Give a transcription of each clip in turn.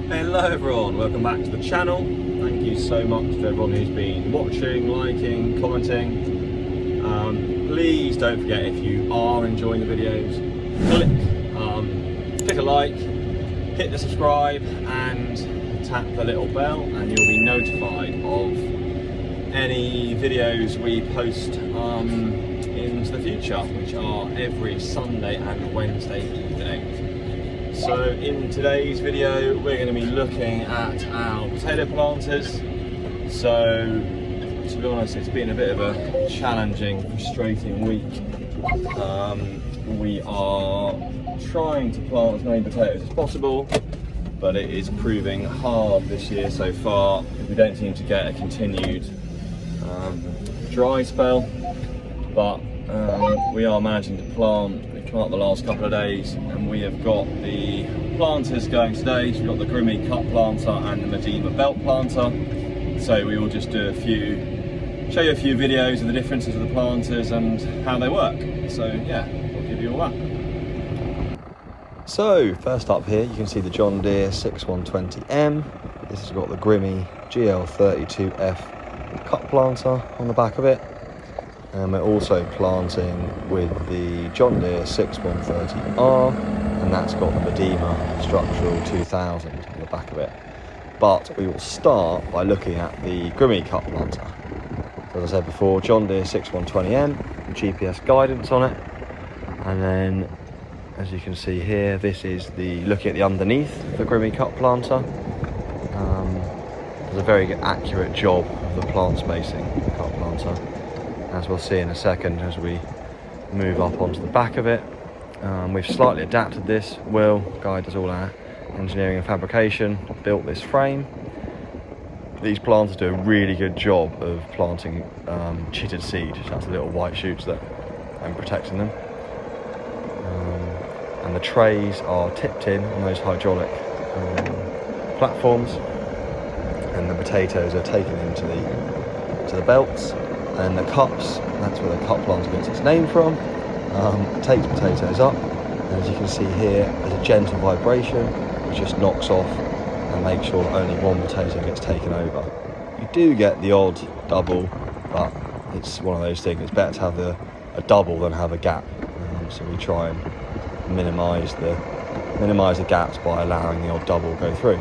Hello everyone, welcome back to the channel. Thank you so much to everyone who's been watching, liking, commenting. Please don't forget, if you are enjoying the videos, click a like, hit the subscribe and tap the little bell and you'll be notified of any videos we post into the future, which are every Sunday and Wednesday evening. So in today's video we're going to be looking at our potato planters. So to be honest, it's been a bit of a challenging, frustrating week. We are trying to plant as many potatoes as possible, but it is proving hard this year so far. We don't seem to get a continued dry spell, but we are managing to plant. We plant the last couple of days and we have got the planters going today. So we've got the Grimme cut planter and the Medema belt planter. So we will just do show you a few videos of the differences of the planters and how they work. So yeah, we'll give you all that. So first up here you can see the John Deere 6120M. This has got the Grimme GL 32F cut planter on the back of it. And we're also planting with the John Deere 6130R, and that's got the Midema Structural 2000 on the back of it. But we will start by looking at the Grimme cut planter. So as I said before, John Deere 6120M, GPS guidance on it. And then, as you can see here, this is looking at the underneath of the Grimme cut planter. Does a very good, accurate job of the plant spacing, the cut planter, as we'll see in a second as we move up onto the back of it. We've slightly adapted this. Will, Guy does all our engineering and fabrication, built this frame. These planters do a really good job of planting chitted seed. That's the little white shoots and protecting them. And the trays are tipped in on those hydraulic platforms, and the potatoes are taken into the belts. And the cups, that's where the cup planter gets its name from, takes potatoes up, and as you can see here, there's a gentle vibration which just knocks off and makes sure that only one potato gets taken over. You do get the odd double, but it's one of those things, it's better to have a double than have a gap. So we try and minimise the gaps by allowing the odd double go through.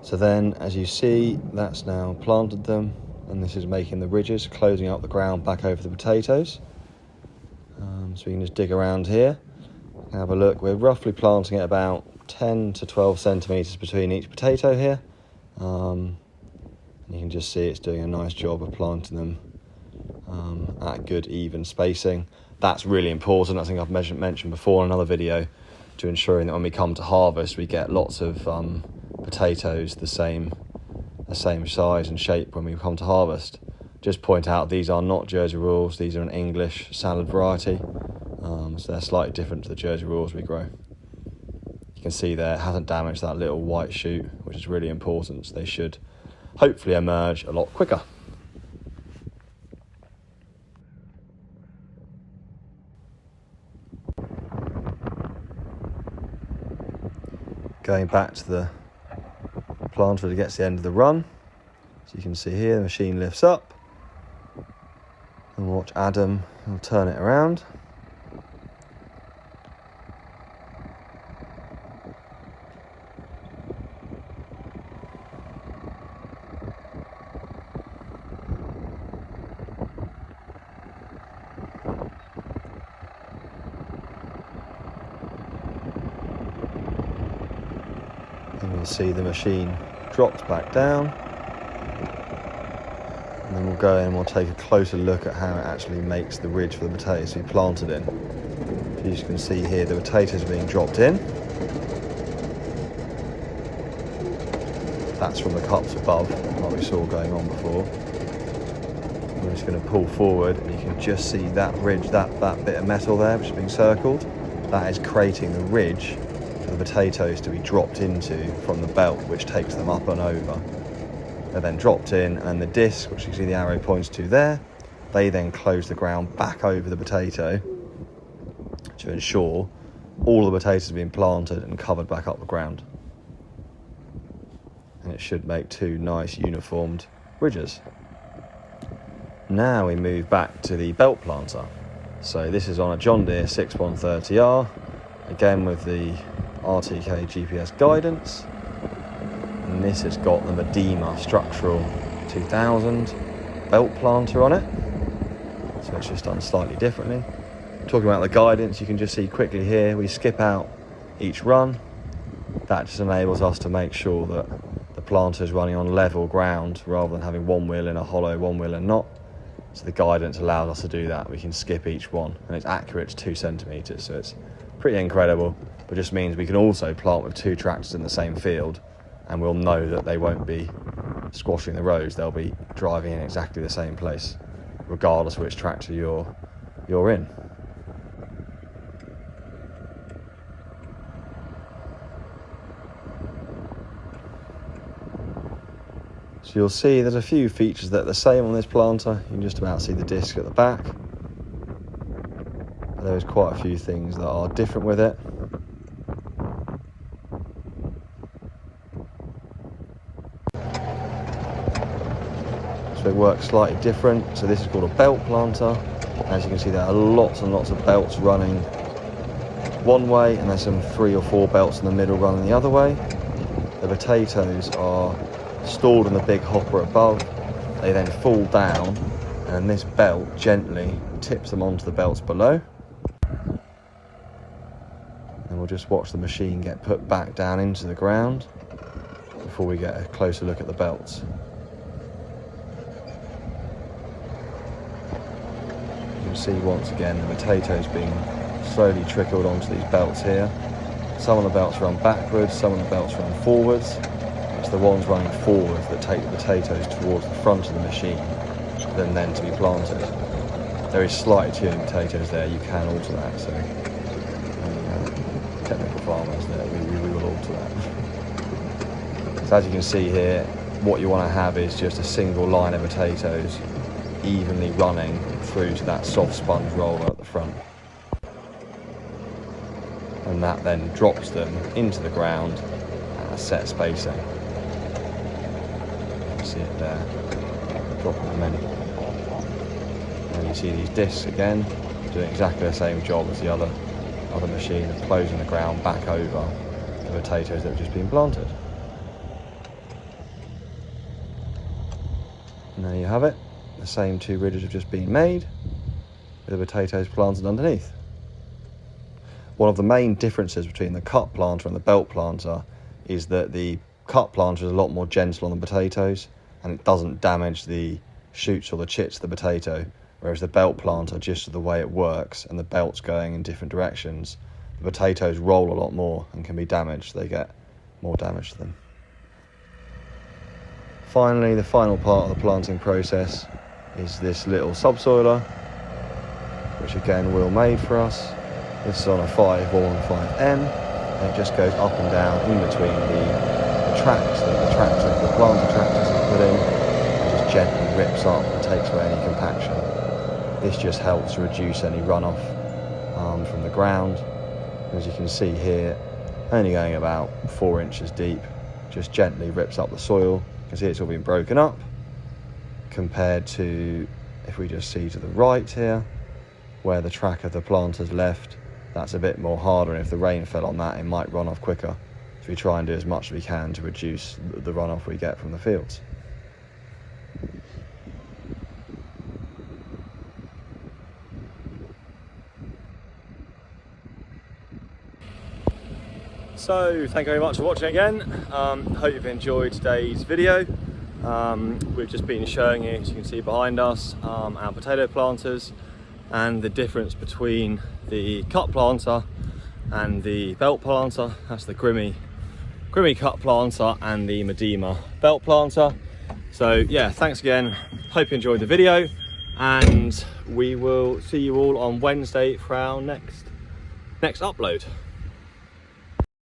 So then, as you see, that's now planted them, and this is making the ridges, closing up the ground back over the potatoes. So we can just dig around here and have a look. We're roughly planting at about 10 to 12 centimetres between each potato here. And you can just see it's doing a nice job of planting them at good, even spacing. That's really important. I think I've mentioned before in another video, to ensuring that when we come to harvest, we get lots of potatoes the same size and shape when we come to harvest. Just point out, these are not Jersey Royals, these are an English salad variety, so they're slightly different to the Jersey Royals we grow. You can see there, it hasn't damaged that little white shoot, which is really important, so they should hopefully emerge a lot quicker. Going back to the planter that gets the end of the run, so you can see here the machine lifts up, and watch Adam will turn it around. And you'll see the machine drops back down, and then we'll go in and we'll take a closer look at how it actually makes the ridge for the potatoes to be planted in. As you can see here, the potatoes are being dropped in. That's from the cups above, like we saw going on before. I'm just going to pull forward, and you can just see that ridge, that bit of metal there which is being circled. That is creating the ridge for the potatoes to be dropped into from the belt, which takes them up and over. They're then dropped in, and the disc, which you can see the arrow points to there, They then close the ground back over the potato to ensure all the potatoes have been planted and covered back up the ground. And it should make two nice uniformed ridges. Now we move back to the belt planter. So this is on a John Deere 6130R, again with the RTK GPS guidance. And this has got the Midema Structural 2000 belt planter on it. So it's just done slightly differently. Talking about the guidance, you can just see quickly here, we skip out each run. That just enables us to make sure that the planter is running on level ground rather than having one wheel in a hollow, one wheel in not. So the guidance allows us to do that. We can skip each one, and it's accurate to 2 centimetres, so it's pretty incredible. But just means we can also plant with 2 tractors in the same field, and we'll know that they won't be squashing the rows. They'll be driving in exactly the same place, regardless of which tractor you're in. So you'll see there's a few features that are the same on this planter. You can just about see the disc at the back. But there's quite a few things that are different with it. So it works slightly different. So this is called a belt planter. As you can see, there are lots and lots of belts running one way, and there's some 3 or 4 belts in the middle running the other way. The potatoes are stored in the big hopper above. They then fall down, and this belt gently tips them onto the belts below. And we'll just watch the machine get put back down into the ground before we get a closer look at the belts. You can see once again the potatoes being slowly trickled onto these belts here. Some of the belts run backwards, some of the belts run forwards. It's the ones running forwards that take the potatoes towards the front of the machine, then to be planted. There is slightly tuning potatoes there, you can alter that, so technical farmers there, we will alter that. So as you can see here, what you want to have is just a single line of potatoes evenly running through to that soft sponge roller at the front. And that then drops them into the ground at a set spacing. See it there, dropping them in. And you see these discs again, doing exactly the same job as the other machine of closing the ground back over the potatoes that have just been planted. And there you have it, the same 2 ridges have just been made with the potatoes planted underneath. One of the main differences between the cut planter and the belt planter is that the cut planter is a lot more gentle on the potatoes, and it doesn't damage the shoots or the chits of the potato, whereas the belt planter, just the way it works and the belt's going in different directions, the potatoes roll a lot more and can be damaged. They get more damage to them. Finally, the final part of the planting process is this little subsoiler, which again Will made for us. This is on a 515M, and it just goes up and down in between the tracks that the planter tractors have put in, and just gently rips up and takes away any compaction. This just helps to reduce any runoff from the ground. As you can see here, only going about 4 inches deep, just gently rips up the soil. You can see it's all been broken up, compared to, if we just see to the right here, where the track of the planter's left, that's a bit more harder, and if the rain fell on that, it might run off quicker. So we try and do as much as we can to reduce the runoff we get from the fields. So thank you very much for watching again. Hope you've enjoyed today's video. We've just been showing you, as you can see behind us, our potato planters and the difference between the cut planter and the belt planter. That's the Grimme cut planter and the Medema belt planter. So yeah, thanks again. Hope you enjoyed the video, and we will see you all on Wednesday for our next upload.